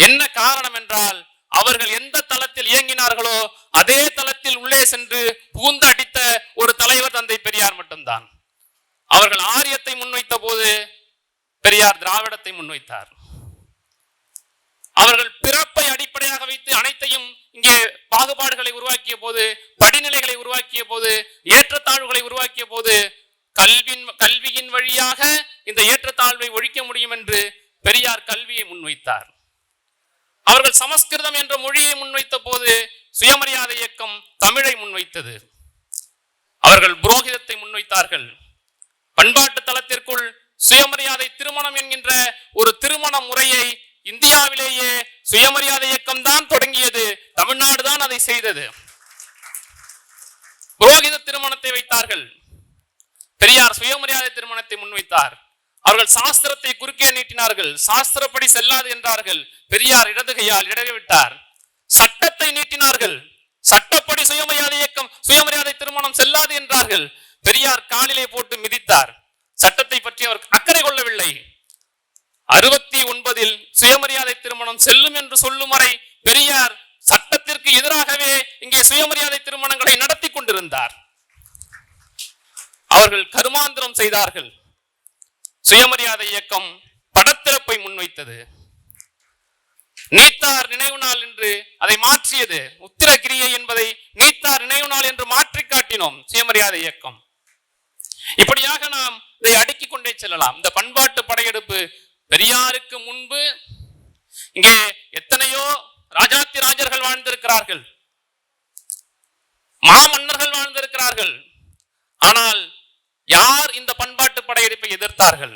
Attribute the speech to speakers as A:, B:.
A: என்ன காரணம் என்றால் அவர்கள் எந்த தளத்தில் இயங்கினார்களோ அதே தளத்தில் உள்ளே சென்று புகுந்து அடித்த ஒரு தலைவர் தந்தை பெரியார் மட்டும்தான். அவர்கள் ஆரியத்தை முன்வைத்த போது பெரியார் திராவிடத்தை முன்வைத்தார். அவர்கள் பிறப்பை அடிப்படையாக வைத்து அனைத்தையும் இங்கே பாகுபாடுகளை உருவாக்கிய போது, படிநிலைகளை உருவாக்கிய போது, ஏற்றத்தாழ்வுகளை உருவாக்கிய போது கல்வியின் வழியாக இந்த ஏற்றத்தாழ்வை ஒழிக்க முடியும் என்று பெரியார் கல்வியை முன்வைத்தார். அவர்கள் சமஸ்கிருதம் என்ற மொழியை முன்வைத்த போது சுயமரியாதை இயக்கம் தமிழை முன்வைத்தது. அவர்கள் புரோகிதத்தை முன்வைத்தார்கள். பண்பாட்டு தளத்திற்குள் சுயமரியாதை திருமணம் என்கின்ற ஒரு திருமண முறையை இந்தியாவிலேயே சுயமரியாதை இயக்கம் தான் தொடங்கியது. தமிழ்நாடு தான் அதை செய்தது. புரோகித திருமணத்தை வைத்தார்கள். பெரியார் சுயமரியாதை திருமணத்தை முன்வைத்தார். அவர்கள் சாஸ்திரத்தை குறுக்கே நீட்டினார்கள். சாஸ்திரப்படி செல்லாது என்றார்கள். பெரியார் இடது கையால் இடவிட்டார். சட்டத்தை நீட்டினார்கள். சட்டப்படி சுயமரியாதை இயக்கம் சுயமரியாதை திருமணம் செல்லாது என்றார்கள். பெரியார் காலிலே போட்டு மிதித்தார். சட்டத்தை பற்றி அவர் அக்கறை கொள்ளவில்லை. 69 சுயமரியாதை திருமணம் செல்லும் என்று சொல்லும் வரை பெரியார் சட்டத்திற்கு எதிராகவே இங்கே சுயமரியாதை திருமணங்களை நடத்தி கொண்டிருந்தார். அவர்கள் கருமாந்திரம் செய்தார்கள். சுயமரியாதை இயக்கம் படத்திறப்பை முன்வைத்தது. நீத்தார் நினைவு நாள் என்று அதை மாற்றியது. உத்திரகிரியை என்பதை நீத்தார் நினைவு நாள் என்று மாற்றி காட்டினோம் சுயமரியாதை இயக்கம். இப்படியாக நாம் இதை அடுக்கிக் கொண்டே செல்லலாம். இந்த பண்பாட்டு படையெடுப்பு பெரியாருக்கு முன்பு இங்கே எத்தனையோ ராஜாத்தி ராஜர்கள் வாழ்ந்திருக்கிறார்கள், மாமன்னர்கள் வாழ்ந்திருக்கிறார்கள். ஆனால் யார் இந்த பண்பாட்டு படையெடுப்பை எதிர்த்தார்கள்?